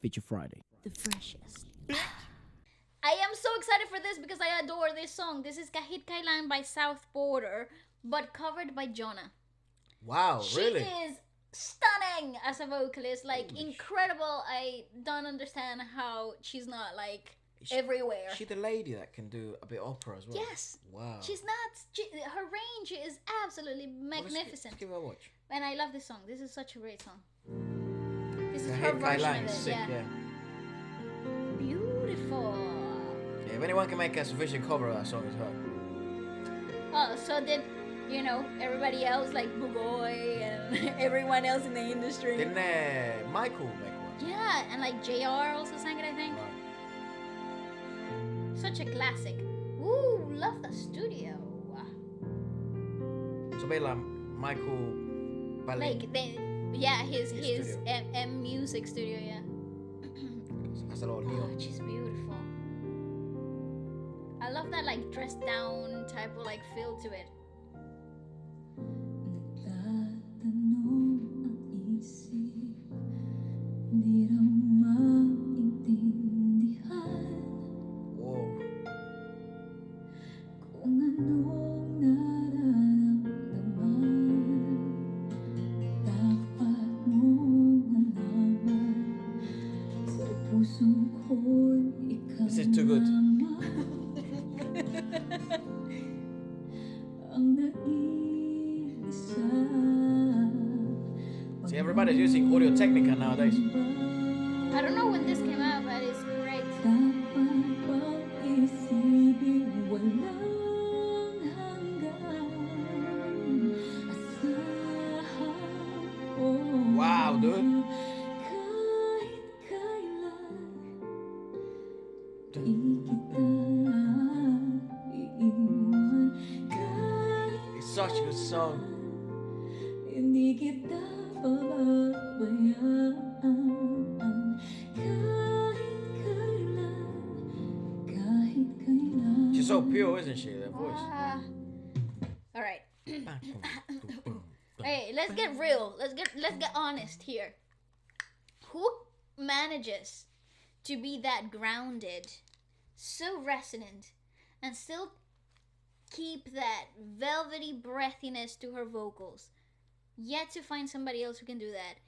Feature Friday. The freshest. I am so excited for this because I adore this song. This is Kahit Kailan by Southborder, but covered by Jona. Wow, really? She is stunning as a vocalist, like incredible. I don't understand how she's not like everywhere. She the lady that can do a bit of opera as well. Yes. Wow. She's not. Her range is absolutely magnificent. Let's give her a watch. And I love this song. This is such a great song. This is Kahit her version Kailan of it. is sick, Yeah. Beautiful. Yeah, if anyone can make a sufficient cover of that song, it's her. Oh, so did everybody else like Bugoy and everyone else in the industry? Didn't Michael make one? Yeah, and like JR also sang it, I think. Right. Such a classic. Ooh, love the studio. So maybe like Michael Ballet. Like his studio. M Music studio, yeah. Has a lot of neon. Oh, she's beautiful. I love that like dressed down type of like feel to it. Whoa. This is too good. See, everybody's using Audio Technica nowadays. I don't know when this came out, but it's great. Wow, dude. It's such a good song. She's so pure, isn't she? That voice. All right. Hey, let's get real. Let's get honest here. Who manages to be that grounded, so resonant, and still keep that velvety breathiness to her vocals? Yet to find somebody else who can do that.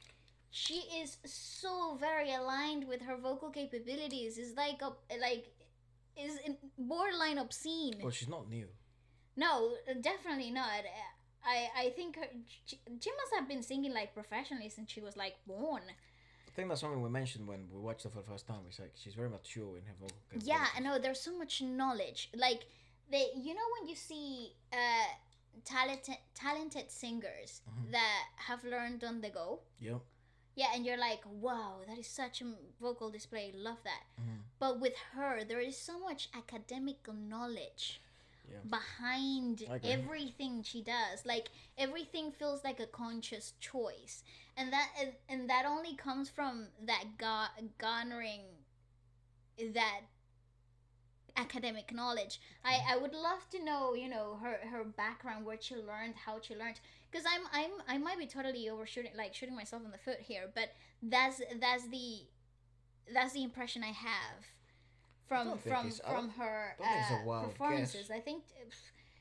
She is so very aligned with her vocal capabilities. It's is borderline obscene. Well, she's not new. No, definitely not. I think she must have been singing like professionally since she was like born. I think that's something we mentioned when we watched her for the first time. It's like she's very mature in her vocal capabilities. Yeah, I know. There's so much knowledge. Like when you see talented singers that have learned on the go. Yep. Yeah, and you're like, wow, that is such a vocal display. Love that. But with her, there is so much academic knowledge behind everything she does. Like everything feels like a conscious choice, and that only comes from that garnering that academic knowledge. I would love to know her background, where she learned, how she learned, because I might be totally shooting myself in the foot here, but that's the impression I have from her performances. I think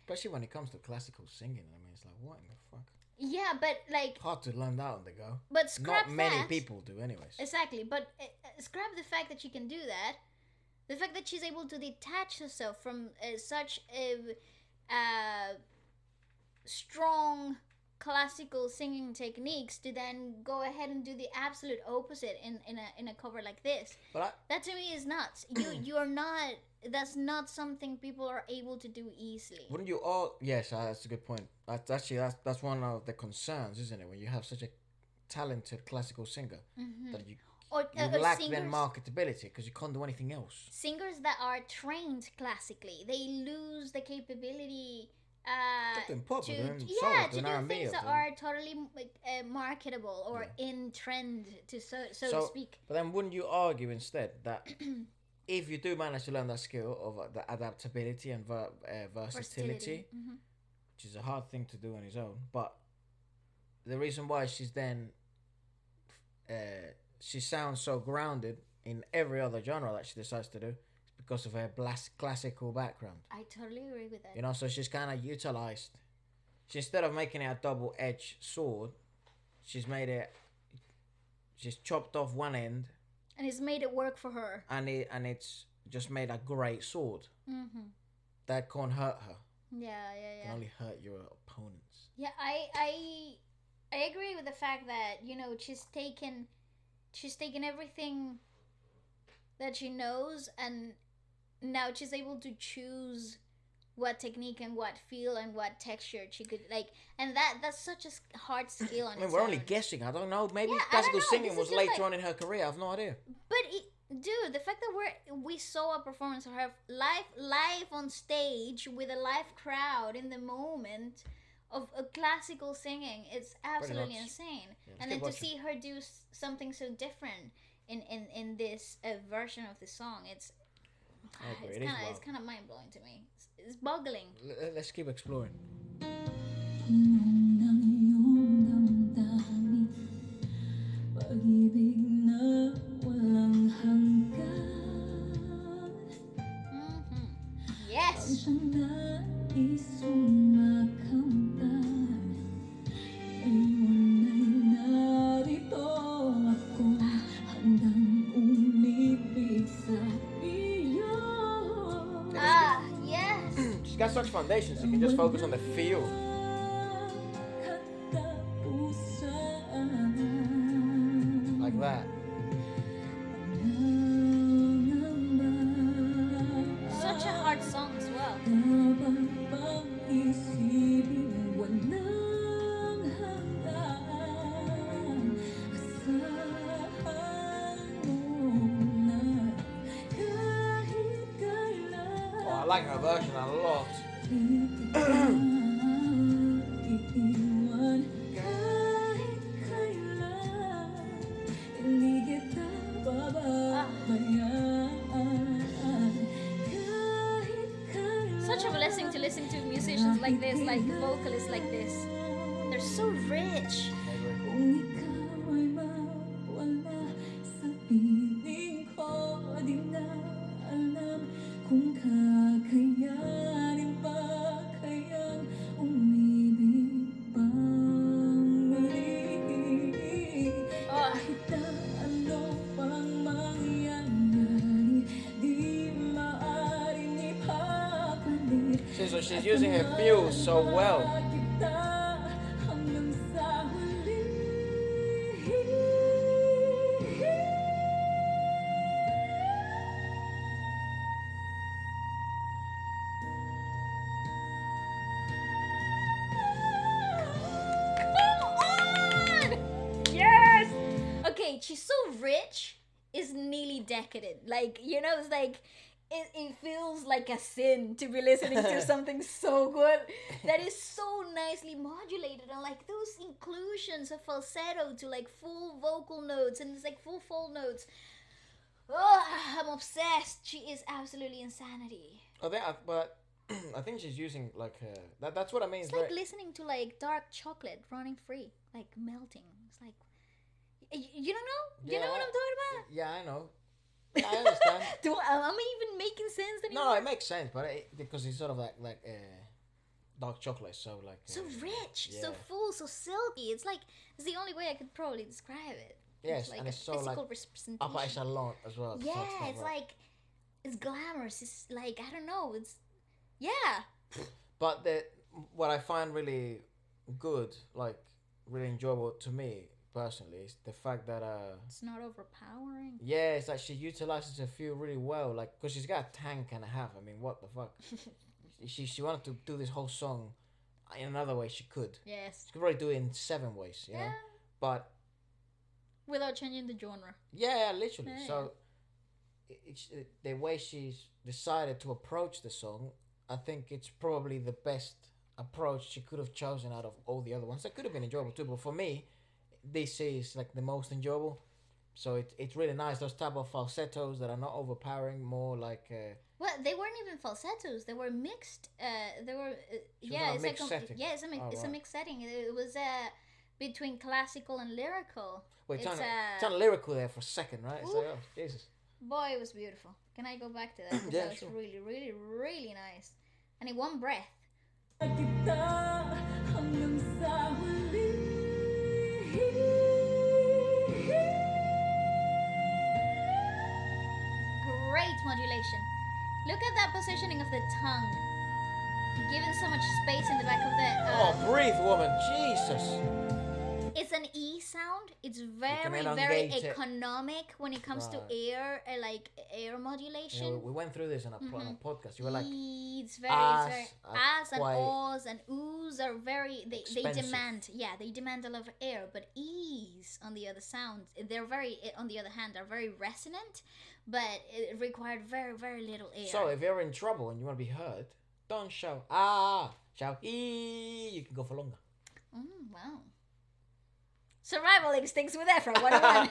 especially when it comes to classical singing. I mean, it's like, what in the fuck? Yeah, but like Hard to learn that on the go. But scrap Not many that. people do, anyways. Exactly, but scrap the fact that she can do that. The fact that she's able to detach herself from such a strong classical singing techniques to then go ahead and do the absolute opposite in a cover like this. But that to me is nuts. You're not. That's not something people are able to do easily. Wouldn't you all? Yes, that's a good point. That's one of the concerns, isn't it? When you have such a talented classical singer that you lack then marketability because you can't do anything else. Singers that are trained classically, they lose the capability to do things that are totally marketable or in trend, so to speak. But then wouldn't you argue instead that if you do manage to learn that skill of the adaptability and versatility, which is a hard thing to do on his own, but the reason why she's then she sounds so grounded in every other genre that she decides to do. It's because of her classical background. I totally agree with that. You know, so she's kind of utilized. Instead of making it a double-edged sword, she's chopped off one end, and it's made it work for her. And it's just made a great sword. That can't hurt her. Yeah. It can only hurt your opponents. Yeah, I agree with the fact that, you know, she's taken everything that she knows, and now she's able to choose what technique and what feel and what texture she could like, and that's such a hard skill on we're only guessing. I don't know. Maybe classical singing was later on in her career. I have no idea. But dude, the fact that we saw a performance of her live on stage with a live crowd in the moment of a classical singing, it's absolutely insane. Yeah, and then to see her do something so different in this version of the song, it's kind of mind blowing to me. It's boggling. Let's keep exploring. Yes. Got such foundations, you can just focus on the feel. Like that. Such a hard song as well. I like her version a lot. Such a blessing to listen to musicians like this, like vocalists like this. They're so rich. So she's using her feel so well. She's so rich, it's nearly decadent. Like, you know, it's like it feels like a sin to be listening to something so good that is so nicely modulated, and like those inclusions of falsetto to like full vocal notes, and it's like full notes. Oh, I'm obsessed. She is absolutely insanity. But I think she's using like that's what I mean. It's like listening to like dark chocolate running free, like melting. It's like, you don't know? Yeah, you know what I'm talking about? Yeah, I know. Yeah, I understand. Am I even making sense anymore? No, it makes sense, but because it's sort of like dark chocolate, so like so rich, so full, so silky. It's like it's the only way I could probably describe it. Yes, like and it's so like upper echelon as well. Yeah, it's like it's glamorous. It's like, I don't know. It's But what I find really good, like really enjoyable to me personally, is the fact that it's not overpowering. Yeah, it's like she utilizes her feel really well, like because she's got a tank and a half. I mean, what the fuck? she wanted to do this whole song in another way. She could. Yes. She could probably do it in 7 ways, you know. But without changing the genre. Yeah, literally. Yeah. So the way she's decided to approach the song, I think it's probably the best approach she could have chosen out of all the other ones. That could have been enjoyable too, but for me, this is like the most enjoyable. So it's really nice, those type of falsettos that are not overpowering, more like well, they weren't even falsettos, they were mixed. They were it's a mixed setting. Yeah, it's a mixed setting. It was between classical and lyrical. Wait, turn lyrical there for a second, right? It's like, oh, Jesus. Boy, it was beautiful. Can I go back to that? Because that was really, really, really nice. And in one breath. Great modulation. Look at that positioning of the tongue. Given so much space in the back of the... oh, breathe, woman. Jesus. It's an E sound. It's very, very economic when it comes to air, like air modulation. Yeah, we went through this on a podcast. You were like, it's very, as and O's and Oo's are very, they demand a lot of air. But E's on the other sounds, they're very, on the other hand, are very resonant, but it required very, very little air. So if you're in trouble and you want to be heard, don't shout shout E. You can go for longer. Wow. Survival instincts with Efra 101.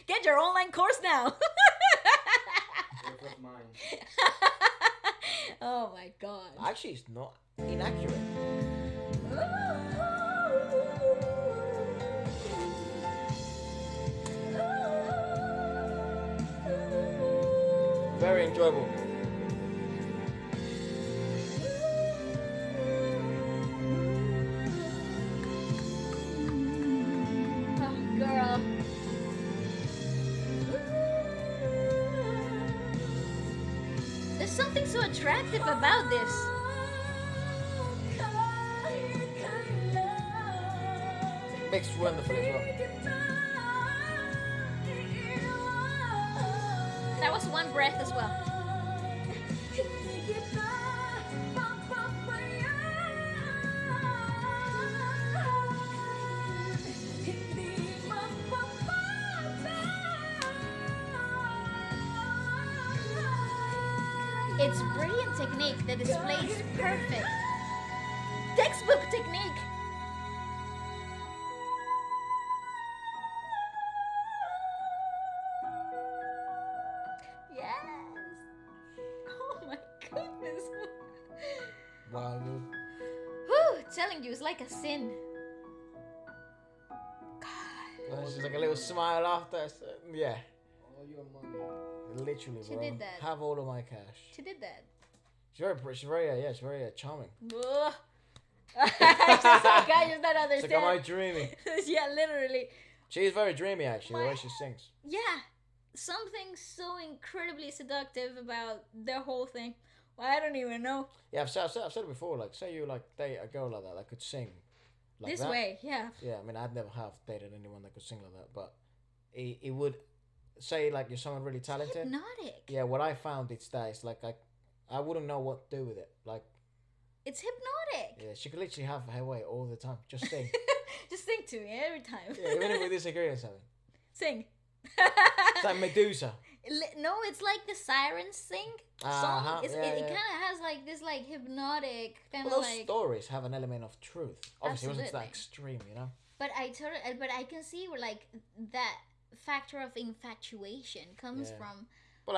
Get your online course now. Oh my god. Actually, it's not inaccurate. Very enjoyable. There's something so attractive about this. Mixed wonderfully as well. That was one breath as well. It's brilliant technique. The display is perfect. Textbook technique. Yes. Oh my goodness. Wow, dude. Whew, telling you, it's like a sin. God. She's like a little smile after. Yeah. All your money. Literally, bro. She did that. Have all of my cash. She did that. She's very charming. I just not understand. It's like, am I dreaming? Yeah, literally. She's very dreamy, actually, the way she sings. Yeah. Something so incredibly seductive about their whole thing. Well, I don't even know. Yeah, I've said it before. Like, say you like date a girl like that could sing like this that. way, yeah. Yeah, I mean, I'd never have dated anyone that could sing like that, but it would say like you're someone really talented. It's hypnotic. Yeah, what I found it's that it's like I wouldn't know what to do with it. Like, it's hypnotic. Yeah, she could literally have her way all the time. Just sing. Just sing to me every time. Yeah, even if we disagree on something. Sing. It's like Medusa. No, it's like the sirens sing song. It kind of has like this like hypnotic kind of those like. Stories have an element of truth. Obviously, Absolutely. it wasn't that extreme, you know. But I can see where like that factor of infatuation comes from. But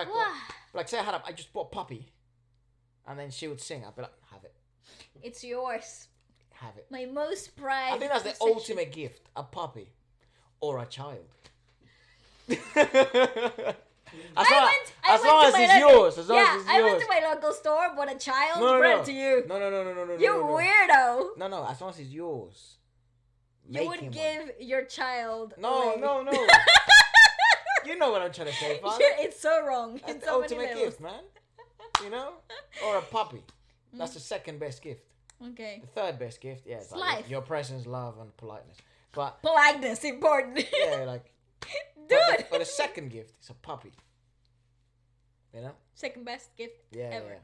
like say I just bought a puppy, and then she would sing. I'd be like, have it. It's yours. Have it. My most prized. I think that's the ultimate gift: a puppy, or a child. As long as it's yours. I went to my local store, bought a child, brought it to you. No. You weirdo. No. As long as it's yours. You would give your child. No. You know what I'm trying to say, father. It's so wrong. That's the ultimate gift, man. You know? Or a puppy. That's the second best gift. Okay. The third best gift, it's like life. Your presence, love, and politeness. But politeness important. Yeah, like. But the second gift is a puppy. You know? Second best gift ever. Yeah.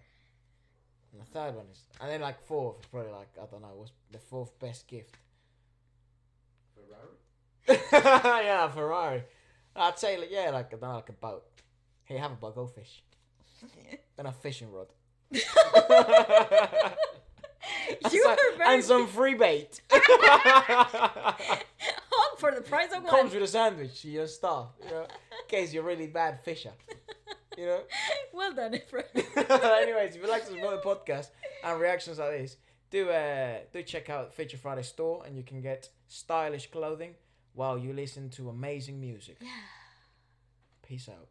And the third one is, and then like fourth is probably like, I don't know, what's the fourth best gift? Ferrari. Yeah, Ferrari. I'd say like I don't know, like a boat. Hey, have a boat, go fish. And a fishing rod. And some free bait. All for the price of one. Comes with a sandwich, your stuff, you know, in case you're a really bad fisher. You know? Well done, Efra. Anyways, if you like to support the podcast and reactions like this, do check out Feature Friday store, and you can get stylish clothing while you listen to amazing music. Yeah. Peace out.